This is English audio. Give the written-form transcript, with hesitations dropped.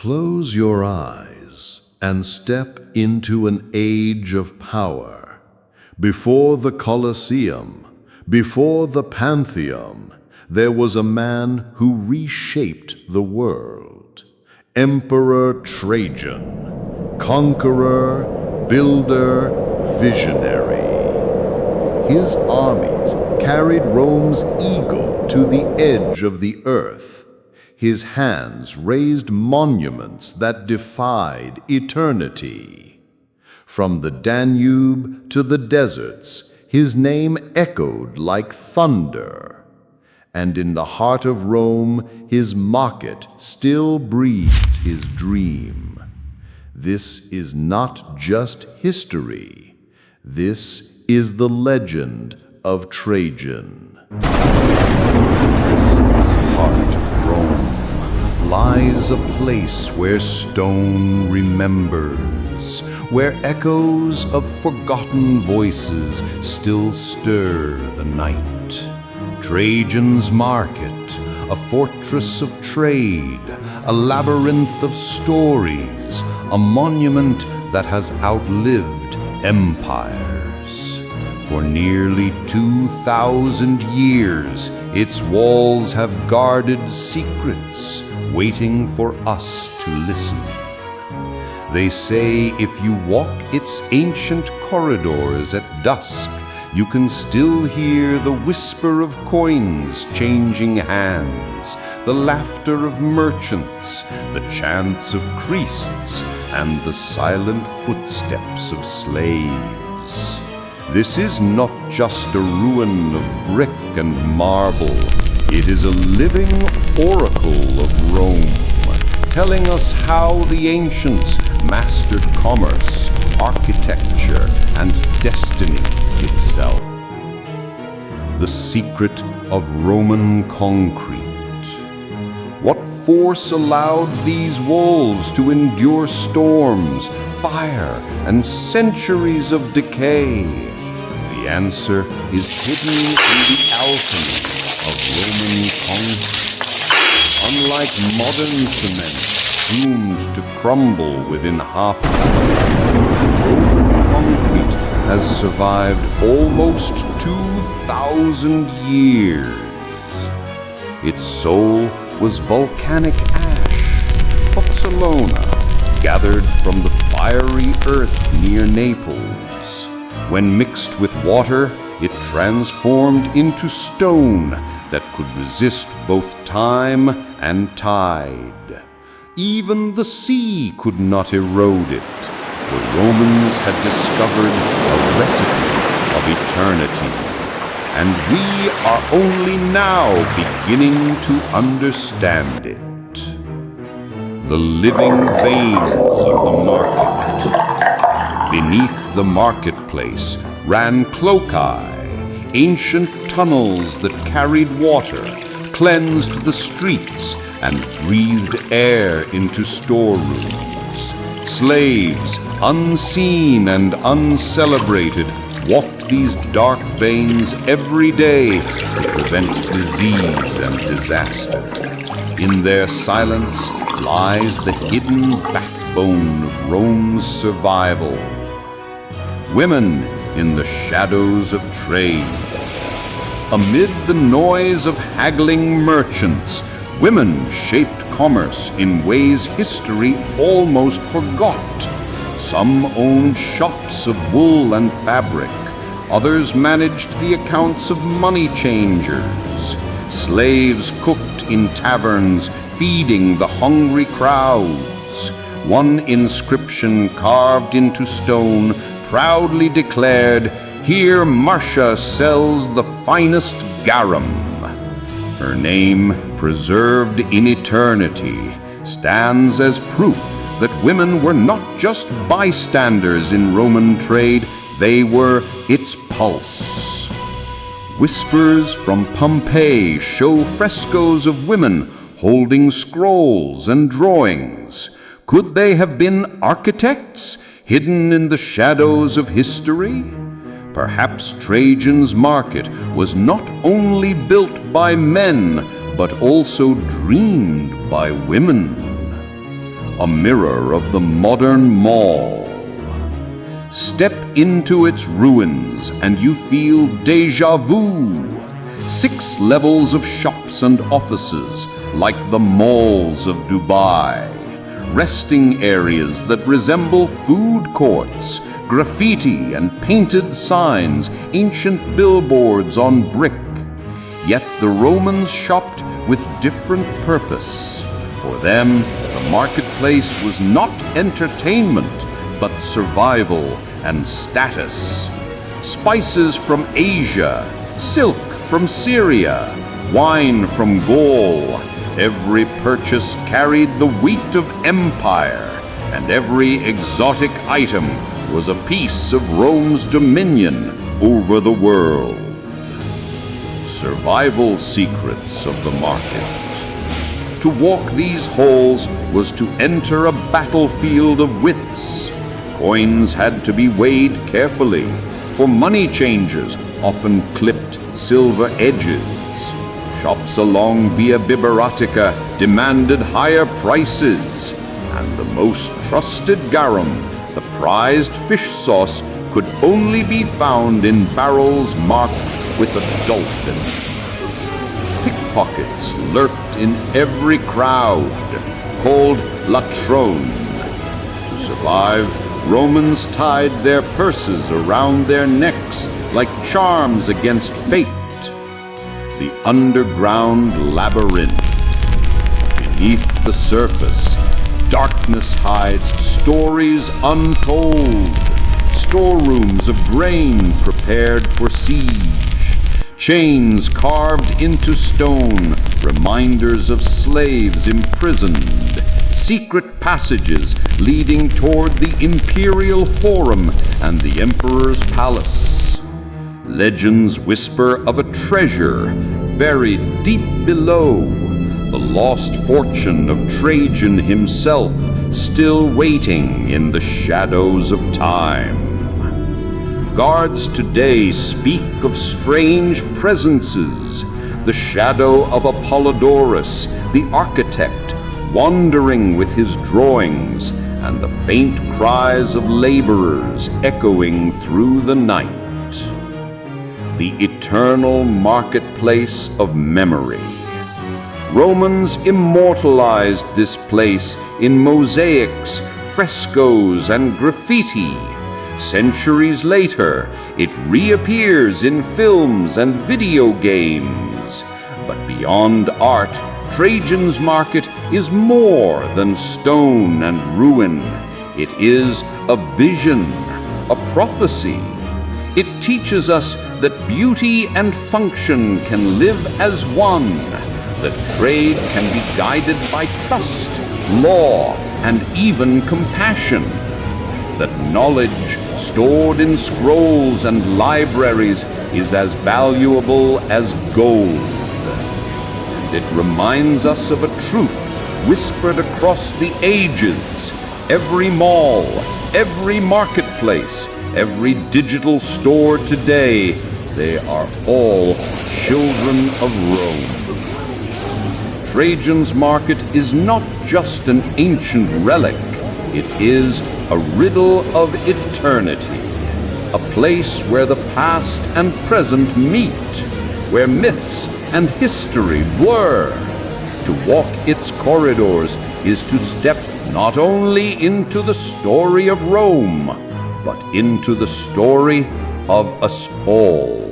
Close your eyes and step into an age of power. Before the Colosseum, before the Pantheon, there was a man who reshaped the world. Emperor Trajan, conqueror, builder, visionary. His armies carried Rome's eagle to the edge of the earth. His hands raised monuments that defied eternity. From the Danube to the deserts, his name echoed like thunder. And in the heart of Rome, his market still breathes his dream. This is not just history. This is the legend of Trajan. Heart of Rome lies a place where stone remembers, where echoes of forgotten voices still stir the night. Trajan's market, a fortress of trade, a labyrinth of stories, a monument that has outlived empires. For nearly 2,000 years, its walls have guarded secrets, waiting for us to listen. They say if you walk its ancient corridors at dusk, you can still hear the whisper of coins changing hands, the laughter of merchants, the chants of priests, and the silent footsteps of slaves. This is not just a ruin of brick and marble. It is a living oracle of Rome, telling us how the ancients mastered commerce, architecture, and destiny itself. The secret of Roman concrete. What force allowed these walls to endure storms, fire, and centuries of decay? The answer is hidden in the alchemy of Roman concrete. Unlike modern cement, doomed to crumble within half an hour, Roman concrete has survived almost 2,000 years. Its soul was volcanic ash, pozzolana, gathered from the fiery earth near Naples. When mixed with water, it transformed into stone that could resist both time and tide. Even the sea could not erode it. The Romans had discovered a recipe of eternity, and we are only now beginning to understand it. The living veins of the market. Beneath the marketplace ran cloacae, ancient tunnels that carried water, cleansed the streets, and breathed air into storerooms. Slaves, unseen and uncelebrated, walked these dark veins every day to prevent disease and disaster. In their silence lies the hidden backbone of Rome's survival. Women in the shadows of trade. Amid the noise of haggling merchants, women shaped commerce in ways history almost forgot. Some owned shops of wool and fabric. Others managed the accounts of money changers. Slaves cooked in taverns, feeding the hungry crowds. One inscription carved into stone proudly declared, "Here Marcia sells the finest garum." Her name, preserved in eternity, stands as proof that women were not just bystanders in Roman trade, they were its pulse. Whispers from Pompeii show frescoes of women holding scrolls and drawings. Could they have been architects, hidden in the shadows of history? Perhaps Trajan's market was not only built by men, but also dreamed by women. a mirror of the modern mall. Step into its ruins and you feel déjà vu. 6 levels of shops and offices like the malls of Dubai. Resting areas that resemble food courts, graffiti and painted signs, ancient billboards on brick. Yet the Romans shopped with different purpose. For them, the marketplace was not entertainment, but survival and status. Spices from Asia, silk from Syria, wine from Gaul. Every purchase carried the weight of empire, and every exotic item was a piece of Rome's dominion over the world. Survival secrets of the market. To walk these halls was to enter a battlefield of wits. Coins had to be weighed carefully, for money changers often clipped silver edges. Shops along Via Biberatica demanded higher prices, and the most trusted garum, the prized fish sauce, could only be found in barrels marked with a dolphin. Pickpockets lurked in every crowd, called latrone. To survive, Romans tied their purses around their necks like charms against fate. The Underground Labyrinth. Beneath the surface, darkness hides stories untold. Storerooms of grain prepared for siege. Chains carved into stone, reminders of slaves imprisoned. Secret passages leading toward the imperial forum and the emperor's palace. Legends whisper of a treasure buried deep below, the lost fortune of Trajan himself still waiting in the shadows of time. Guards today speak of strange presences, the shadow of Apollodorus, the architect, wandering with his drawings, and the faint cries of laborers echoing through the night. The eternal marketplace of memory. Romans immortalized this place in mosaics, frescoes, and graffiti. Centuries later, it reappears in films and video games. But beyond art, Trajan's market is more than stone and ruin. It is a vision, a prophecy. It teaches us that beauty and function can live as one, that trade can be guided by trust, law, and even compassion, that knowledge stored in scrolls and libraries is as valuable as gold. And it reminds us of a truth whispered across the ages. Every mall, every marketplace, every digital store today, they are all children of Rome. Trajan's market is not just an ancient relic, it is a riddle of eternity, a place where the past and present meet, where myths and history blur. To walk its corridors is to step not only into the story of Rome, but into the story of us all.